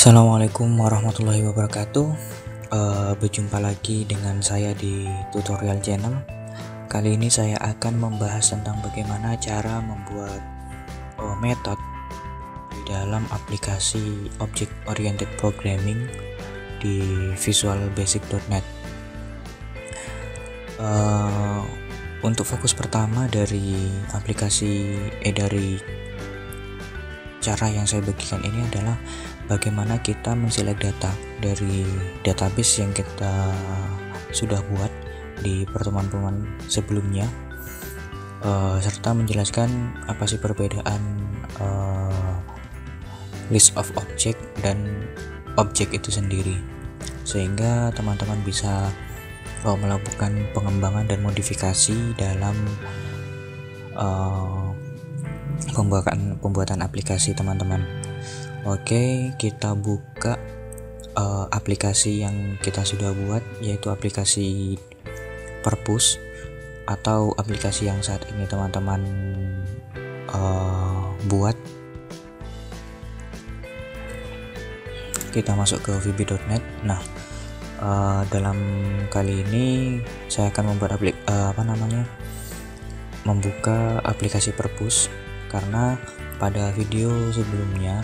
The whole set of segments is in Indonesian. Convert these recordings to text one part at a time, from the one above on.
Assalamualaikum warahmatullahi wabarakatuh. Berjumpa lagi dengan saya di tutorial channel. Kali ini saya akan membahas tentang bagaimana cara membuat metode di dalam aplikasi Object Oriented Programming di visualbasic.net. Untuk fokus pertama dari dari cara yang saya bagikan ini adalah bagaimana kita menselect data dari database yang kita sudah buat di pertemuan-pertemuan sebelumnya, serta menjelaskan apa sih perbedaan list of object dan objek itu sendiri, sehingga teman-teman bisa melakukan pengembangan dan modifikasi dalam pembuatan aplikasi teman-teman. Oke, kita buka aplikasi yang kita sudah buat, yaitu aplikasi Purpose atau aplikasi yang saat ini teman-teman buat. Kita masuk ke vb.net. Nah, dalam kali ini saya akan membuat membuka aplikasi Purpose, karena pada video sebelumnya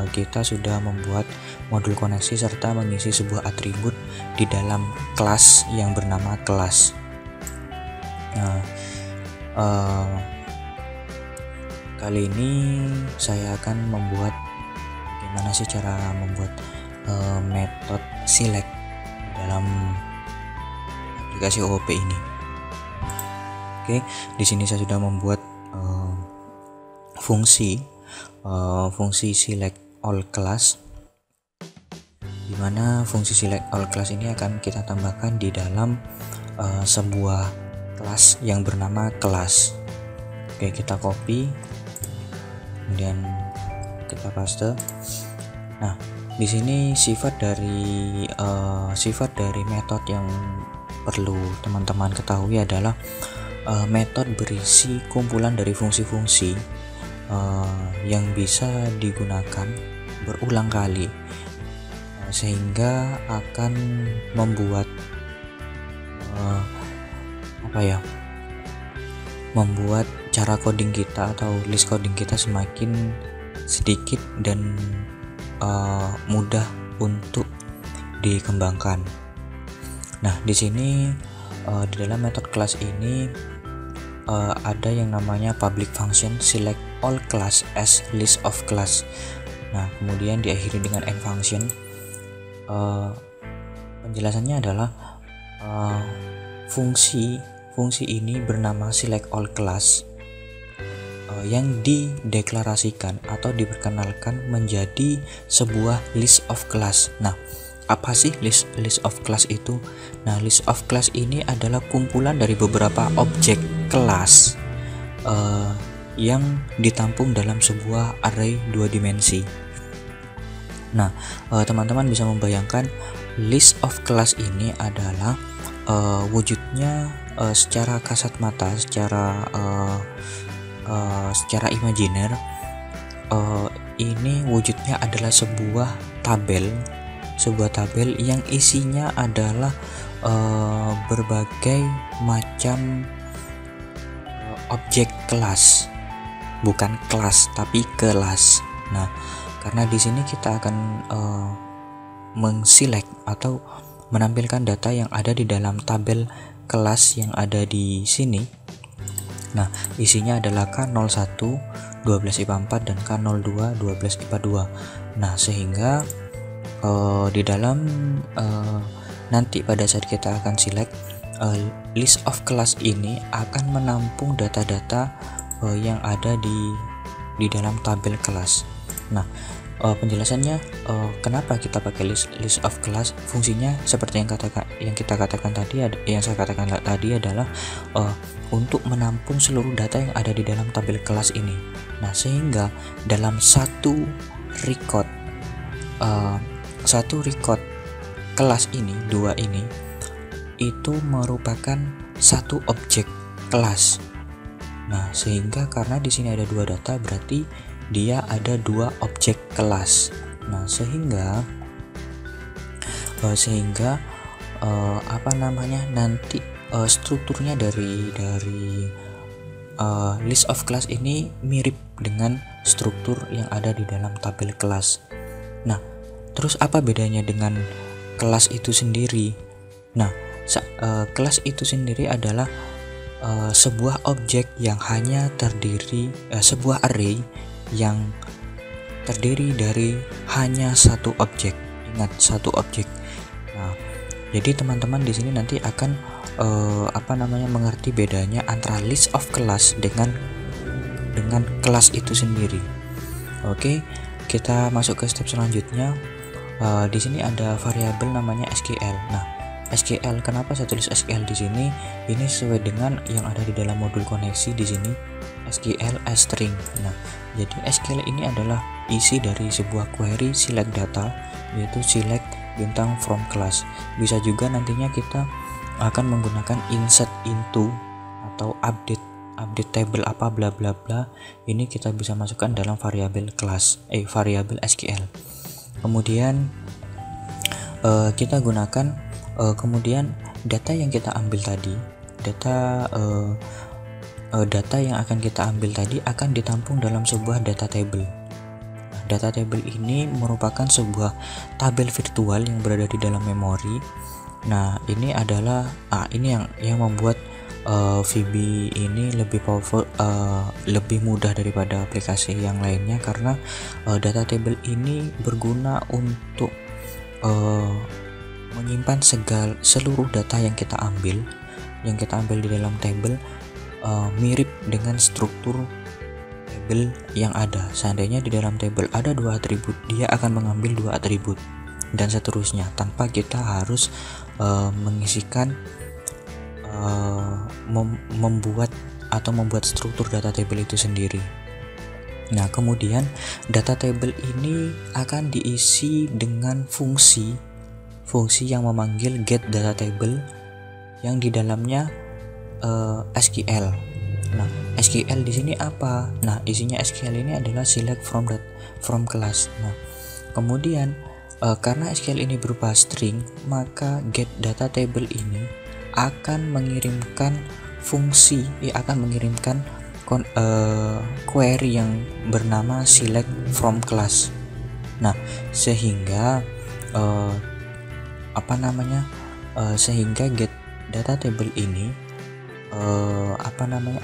kita sudah membuat modul koneksi serta mengisi sebuah atribut di dalam kelas yang bernama kelas. Nah, kali ini saya akan membuat bagaimana sih cara membuat metode select dalam aplikasi OOP ini. Oke, di sini saya sudah membuat fungsi select all class, dimana fungsi select all class ini akan kita tambahkan di dalam sebuah kelas yang bernama kelas. Oke, kita copy, kemudian kita paste. Nah, di sini sifat dari metode yang perlu teman-teman ketahui adalah metode berisi kumpulan dari fungsi-fungsi yang bisa digunakan berulang kali, sehingga akan membuat membuat cara coding kita atau list coding kita semakin sedikit dan mudah untuk dikembangkan. Nah, di sini di dalam metode kelas ini ada yang namanya public function select all class as list of class. Nah, kemudian diakhiri dengan end function. Penjelasannya adalah fungsi ini bernama select all class yang dideklarasikan atau diperkenalkan menjadi sebuah list of class. Nah, apa sih list of class itu? Nah, list of class ini adalah kumpulan dari beberapa objek kelas yang ditampung dalam sebuah array 2 dimensi. Nah, teman-teman bisa membayangkan list of class ini adalah wujudnya secara kasat mata, secara imajiner, ini wujudnya adalah sebuah tabel yang isinya adalah berbagai macam objek kelas, bukan kelas tapi kelas. Nah, karena di sini kita akan mengselect atau menampilkan data yang ada di dalam tabel kelas yang ada di sini. Nah, isinya adalah K01 12 IPA 4 dan K02 12 IPA 2. Nah, sehingga di dalam nanti pada saat kita akan select list of class ini akan menampung data-data yang ada di dalam tabel kelas. Nah, penjelasannya kenapa kita pakai list of class, fungsinya seperti yang saya katakan tadi adalah untuk menampung seluruh data yang ada di dalam tabel kelas ini. Nah, sehingga dalam satu record kelas ini, 2 ini itu merupakan satu objek kelas. Nah, sehingga karena di sini ada 2 data, berarti dia ada 2 objek kelas. Nah, sehingga nanti strukturnya dari list of class ini mirip dengan struktur yang ada di dalam tabel kelas. Nah, terus apa bedanya dengan kelas itu sendiri? Nah, kelas itu sendiri adalah sebuah objek yang hanya terdiri sebuah array yang terdiri dari hanya satu objek. Ingat, satu objek. Nah, jadi teman-teman di sini nanti akan mengerti bedanya antara list of class dengan kelas itu sendiri. Oke, kita masuk ke step selanjutnya. Di sini ada variabel namanya SQL. Nah, SQL, kenapa saya tulis SQL di sini? Ini sesuai dengan yang ada di dalam modul koneksi di sini, SQL as string. Nah, jadi SQL ini adalah isi dari sebuah query select data, yaitu select bintang from class. Bisa juga nantinya kita akan menggunakan insert into atau update table apa bla bla bla. Ini kita bisa masukkan dalam variabel kelas variabel SQL. Kemudian kita gunakan kemudian data yang kita ambil tadi, data yang akan kita ambil tadi akan ditampung dalam sebuah data table. Nah, data table ini merupakan sebuah tabel virtual yang berada di dalam memori. Nah, ini adalah ini yang membuat VB ini lebih powerful, lebih mudah daripada aplikasi yang lainnya, karena data table ini berguna untuk menyimpan seluruh data yang kita ambil di dalam table, mirip dengan struktur table yang ada. Seandainya di dalam table ada 2 atribut, dia akan mengambil 2 atribut dan seterusnya, tanpa kita harus mengisikan membuat struktur data table itu sendiri. Nah, kemudian data table ini akan diisi dengan fungsi yang memanggil get data table yang di dalamnya SQL. Nah, SQL di sini apa? Nah, isinya SQL ini adalah select from class. Nah, kemudian karena SQL ini berupa string, maka get data table ini akan mengirimkan query yang bernama select from class. Nah, sehingga sehingga get data table ini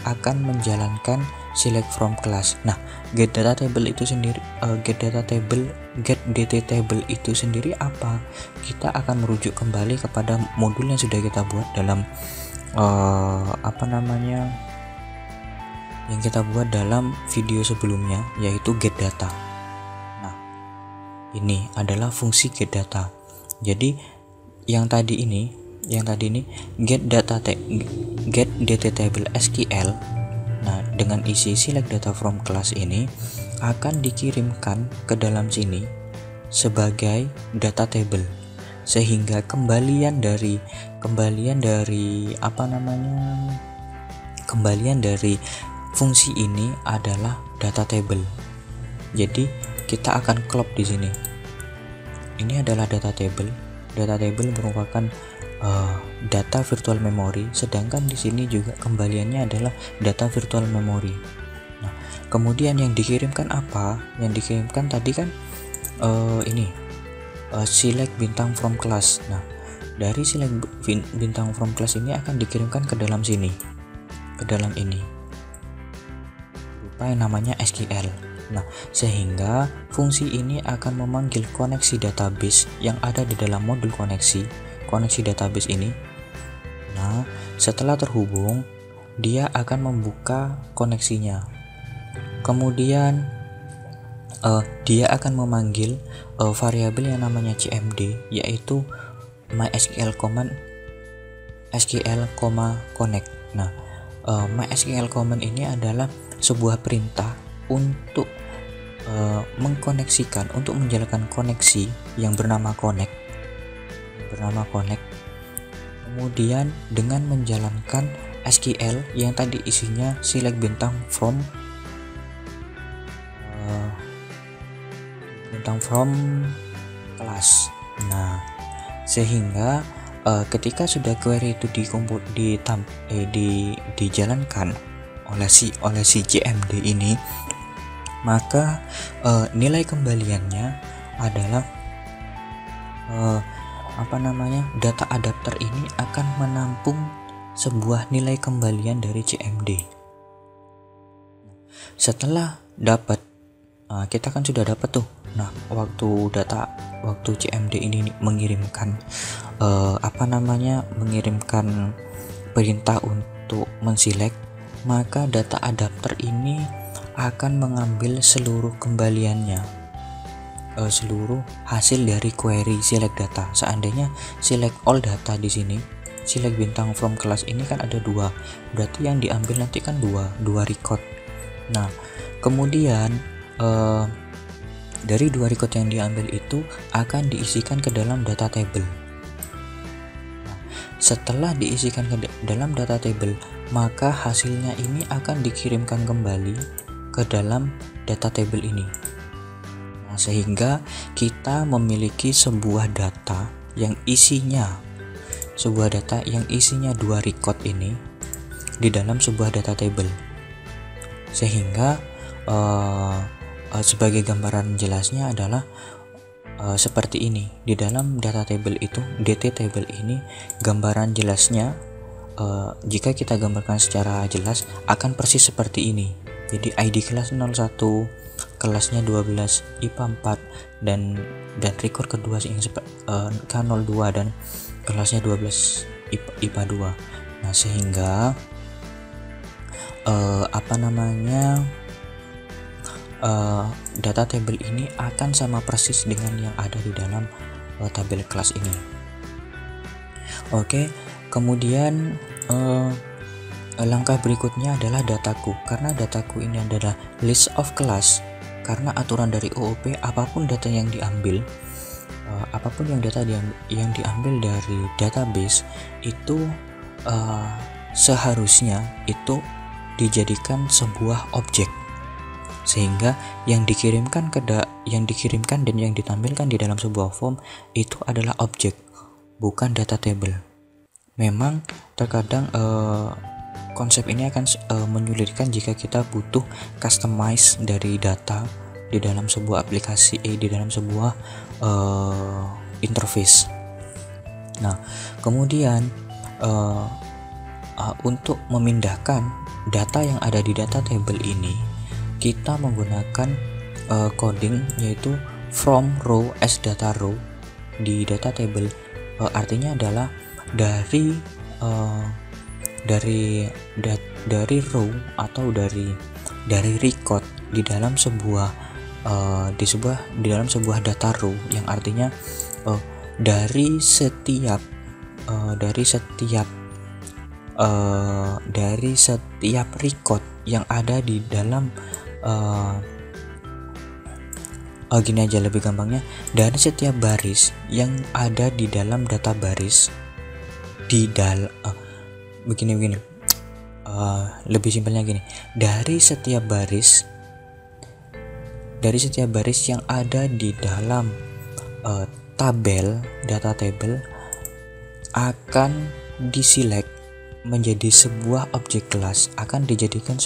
akan menjalankan select from class. Nah, get data table itu sendiri, get dt table itu sendiri apa? Kita akan merujuk kembali kepada modul yang sudah kita buat dalam yang kita buat dalam video sebelumnya, yaitu get data. Nah, ini adalah fungsi get data. Jadi yang tadi ini get dt table SQL. Nah, dengan isi select data from class ini akan dikirimkan ke dalam sini sebagai data table, sehingga kembalian dari fungsi ini adalah data table. Jadi kita akan klop di sini. Ini adalah data table. Data table merupakan data virtual memory, sedangkan di sini juga kembaliannya adalah data virtual memory. Nah, kemudian yang dikirimkan apa? Yang dikirimkan tadi kan select bintang from class. Nah, dari select bintang from class ini akan dikirimkan ke dalam sini, ke dalam ini, berupa yang namanya SQL. Nah, sehingga fungsi ini akan memanggil koneksi database yang ada di dalam modul koneksi database ini. Nah, setelah terhubung, dia akan membuka koneksinya. Kemudian dia akan memanggil variabel yang namanya cmd, yaitu mysql command connect. Nah, mysql command ini adalah sebuah perintah untuk untuk menjalankan koneksi yang bernama connect. Kemudian dengan menjalankan SQL yang tadi isinya select bintang bintang from kelas. Nah, sehingga ketika sudah query itu dijalankan oleh si CMD ini, maka nilai kembaliannya adalah data adapter ini akan menampung sebuah nilai kembalian dari CMD. Setelah dapat, kita kan sudah dapat tuh. Nah, waktu CMD ini mengirimkan mengirimkan perintah untuk menselect, maka data adapter ini akan mengambil seluruh kembaliannya, seluruh hasil dari query select data. Seandainya select all data di sini, select bintang from kelas ini kan ada 2, berarti yang diambil nanti kan dua record. Nah, kemudian dari 2 record yang diambil itu akan diisikan ke dalam data table. Nah, setelah diisikan ke dalam data table, maka hasilnya ini akan dikirimkan kembali ke dalam data table ini. Nah, sehingga kita memiliki sebuah data yang isinya 2 record ini di dalam sebuah data table. Sehingga sebagai gambaran jelasnya adalah seperti ini. Di dalam data table itu, DT table ini, gambaran jelasnya jika kita gambarkan secara jelas akan persis seperti ini. Jadi ID kelas 01, kelasnya 12 IPA 4, dan record kedua yang K02 dan kelasnya 12 IPA 2. Nah, sehingga data table ini akan sama persis dengan yang ada di dalam tabel kelas ini. Oke, kemudian langkah berikutnya adalah dataku. Karena dataku ini adalah list of class, karena aturan dari OOP apapun data yang diambil, yang diambil dari database itu seharusnya itu dijadikan sebuah objek, sehingga yang dikirimkan dan yang ditampilkan di dalam sebuah form itu adalah objek, bukan data table. Memang terkadang konsep ini akan menyulitkan jika kita butuh customize dari data di dalam sebuah aplikasi, di dalam sebuah interface. Nah, kemudian untuk memindahkan data yang ada di data table ini, kita menggunakan coding yaitu from row as data row di data table. Artinya adalah dari row atau dari record di dalam sebuah data row, yang artinya dari setiap record yang ada di dalam gini aja lebih gampangnya, dari setiap baris yang ada di dalam data baris lebih simpelnya gini, dari setiap baris yang ada di dalam data table akan diselect menjadi sebuah objek kelas, akan dijadikan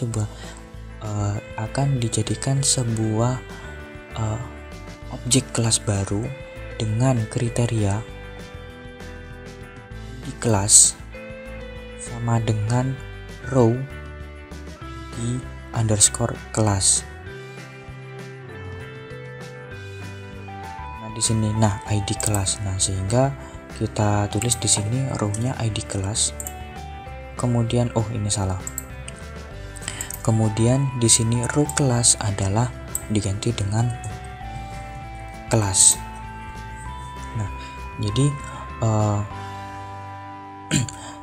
sebuah objek kelas baru dengan kriteria di kelas sama dengan row di underscore kelas. Nah, di sini ID kelas. Nah, sehingga kita tulis di sini row-nya ID kelas. Kemudian ini salah. Kemudian di sini row kelas adalah diganti dengan kelas. Nah, jadi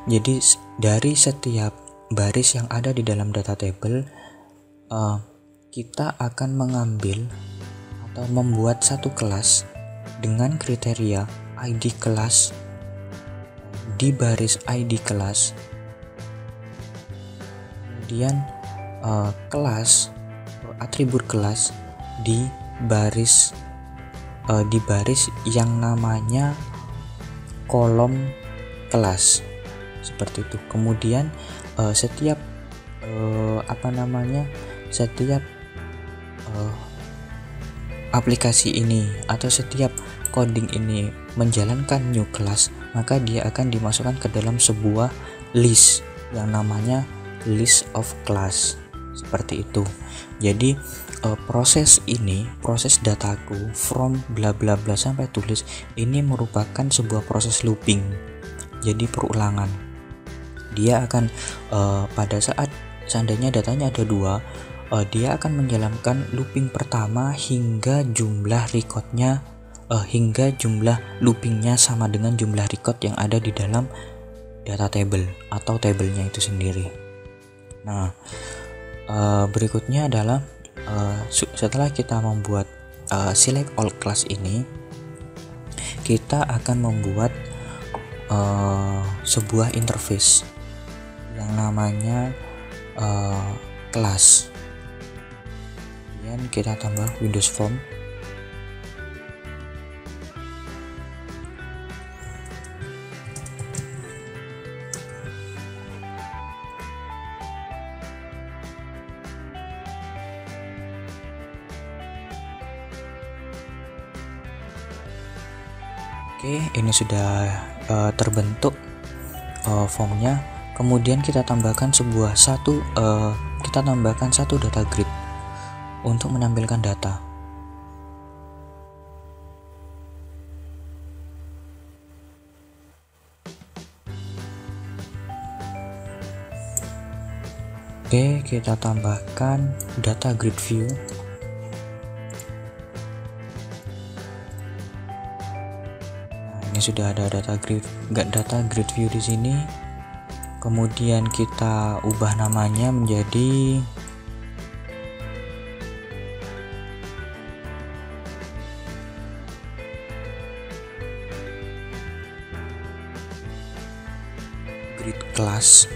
jadi dari setiap baris yang ada di dalam data table, kita akan mengambil atau membuat satu kelas dengan kriteria ID kelas di baris ID kelas, kemudian kelas atribut kelas di baris di baris yang namanya kolom kelas seperti itu. Kemudian setiap setiap aplikasi ini atau setiap coding ini menjalankan new class, maka dia akan dimasukkan ke dalam sebuah list yang namanya list of class seperti itu. Jadi proses dataku from bla bla bla sampai tulis ini merupakan sebuah proses looping, jadi perulangan. Dia akan pada saat seandainya datanya ada 2, dia akan menjalankan looping pertama hingga jumlah recordnya hingga jumlah loopingnya sama dengan jumlah record yang ada di dalam data table atau tabelnya itu sendiri. Nah, berikutnya adalah setelah kita membuat select all class ini, kita akan membuat sebuah interface yang namanya class. Kemudian kita tambah Windows Form. Oke, ini sudah terbentuk formnya. Kemudian kita tambahkan satu data grid untuk menampilkan data. Oke, kita tambahkan data grid view. Ini sudah ada data grid view di sini. Kemudian kita ubah namanya menjadi grid class.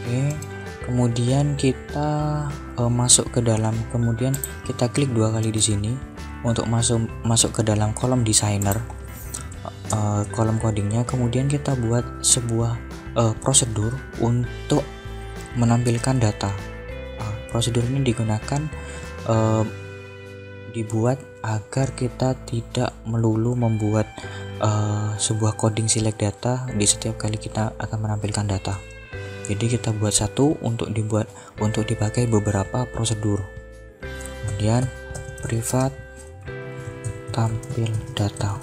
Oke, kemudian kita masuk ke dalam, kemudian kita klik 2 kali di sini untuk masuk ke dalam kolom designer, kolom codingnya. Kemudian kita buat sebuah prosedur untuk menampilkan data. Prosedur ini digunakan dibuat agar kita tidak melulu membuat sebuah coding select data di setiap kali kita akan menampilkan data. Jadi kita buat satu untuk dipakai beberapa prosedur. Kemudian privat tampil data,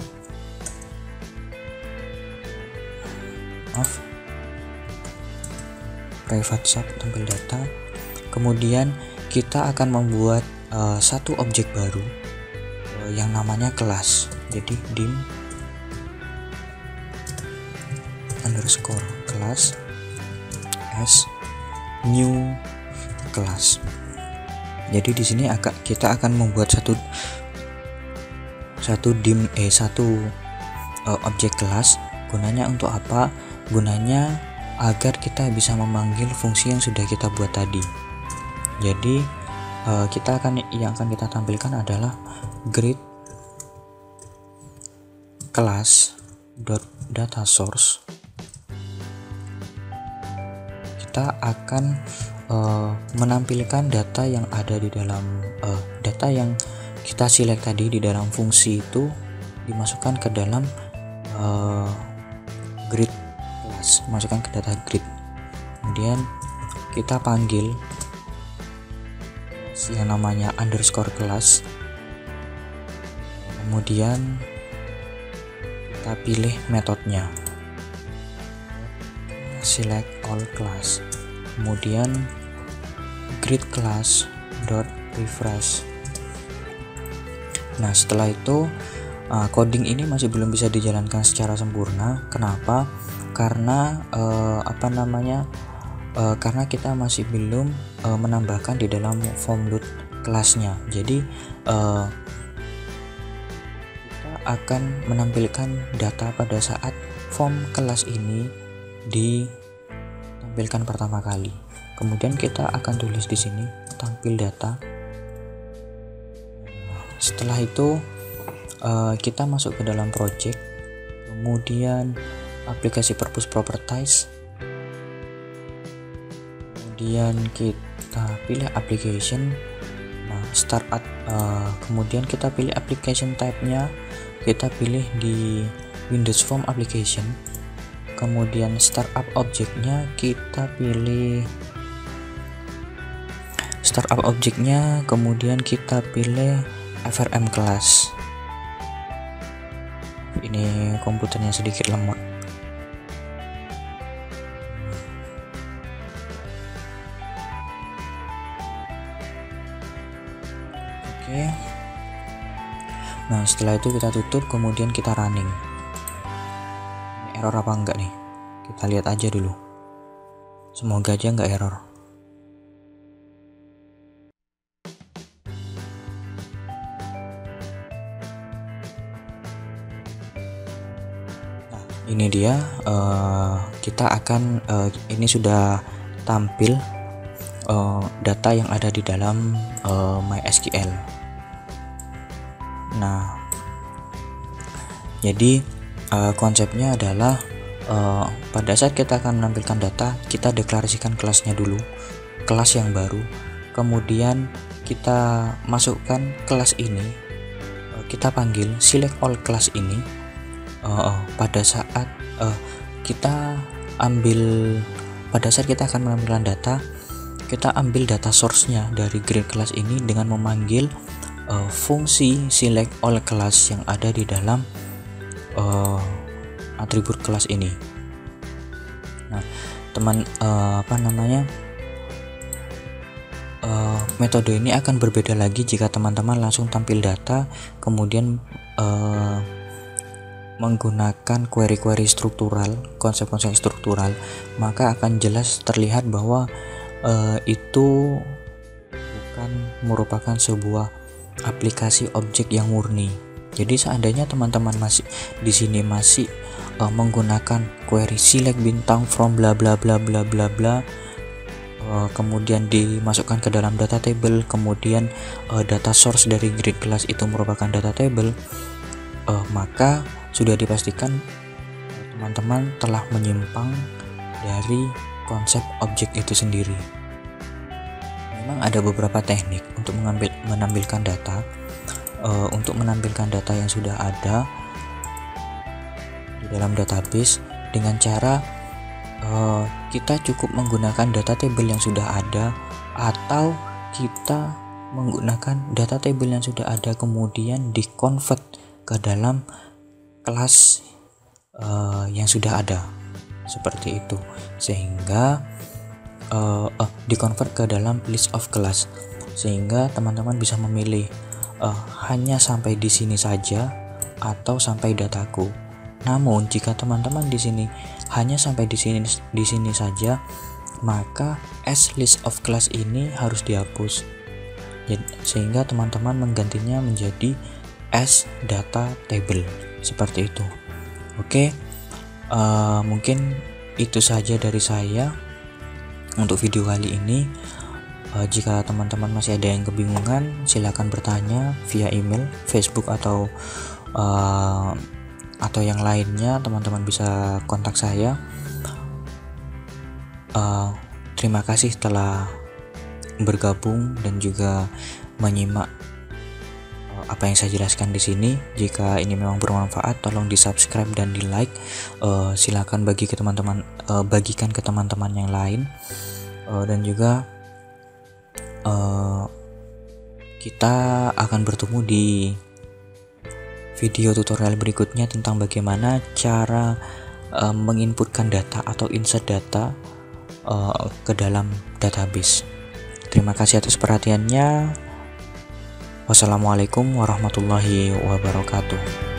private sub tampil data. Kemudian kita akan membuat satu objek baru yang namanya kelas. Jadi dim underscore class as new class. Jadi di sini kita akan membuat satu objek kelas. Gunanya untuk apa? Gunanya agar kita bisa memanggil fungsi yang sudah kita buat tadi. Jadi yang akan kita tampilkan adalah grid class data source. Kita akan menampilkan data yang ada di dalam data yang kita select tadi di dalam fungsi itu dimasukkan ke dalam grid class, masukkan ke data grid. Kemudian kita panggil yang namanya underscore class. Kemudian kita pilih metodenya select all class, kemudian grid class dot refresh. Nah, setelah itu coding ini masih belum bisa dijalankan secara sempurna. Kenapa? Karena karena kita masih belum menambahkan di dalam form load kelasnya. Jadi kita akan menampilkan data pada saat form kelas ini ditampilkan pertama kali. Kemudian kita akan tulis di sini tampil data. Setelah itu kita masuk ke dalam project, kemudian aplikasi purpose properties, kemudian kita pilih application. Nah, startup, kemudian kita pilih application type-nya, kita pilih di Windows Form Application. Kemudian startup object-nya kita pilih startup object-nya, kemudian kita pilih FRM class. Ini komputernya sedikit lemot. Oke. Nah, setelah itu kita tutup, kemudian kita running. Ini error apa enggak nih? Kita lihat aja dulu. Semoga aja enggak error. Nah, ini dia. Kita akan ini sudah tampil data yang ada di dalam MySQL. Nah, jadi konsepnya adalah pada saat kita akan menampilkan data, kita deklarasikan kelasnya dulu, kelas yang baru. Kemudian kita masukkan kelas ini, kita panggil select all kelas ini. Pada saat kita akan menampilkan data, kita ambil data source-nya dari grade kelas ini dengan memanggil fungsi select all class yang ada di dalam atribut kelas ini. Nah, metode ini akan berbeda lagi jika teman-teman langsung tampil data kemudian menggunakan query-query struktural, konsep-konsep struktural, maka akan jelas terlihat bahwa itu bukan merupakan sebuah aplikasi objek yang murni. Jadi seandainya teman-teman masih di sini menggunakan query select bintang from bla bla bla bla bla bla, kemudian dimasukkan ke dalam data table, kemudian data source dari grid class itu merupakan data table, maka sudah dipastikan teman-teman telah menyimpang dari konsep objek itu sendiri. Memang ada beberapa teknik untuk menampilkan data, untuk menampilkan data yang sudah ada di dalam database dengan cara kita cukup menggunakan data table yang sudah ada, atau kita menggunakan data table yang sudah ada kemudian di-convert ke dalam kelas yang sudah ada, seperti itu, sehingga di-convert ke dalam list of class, sehingga teman-teman bisa memilih hanya sampai di sini saja atau sampai dataku. Namun jika teman-teman di sini hanya sampai di sini saja, maka as list of class ini harus dihapus, sehingga teman-teman menggantinya menjadi as data table, seperti itu. Oke, mungkin itu saja dari saya untuk video kali ini. Jika teman-teman masih ada yang kebingungan, silakan bertanya via email, Facebook atau yang lainnya. Teman-teman bisa kontak saya. Terima kasih telah bergabung dan juga menyimak apa yang saya jelaskan di sini. Jika ini memang bermanfaat, tolong di-subscribe dan di-like. Silakan bagikan ke teman-teman yang lain. Dan juga kita akan bertemu di video tutorial berikutnya tentang bagaimana cara menginputkan data atau insert data ke dalam database. Terima kasih atas perhatiannya. Wassalamualaikum warahmatullahi wabarakatuh.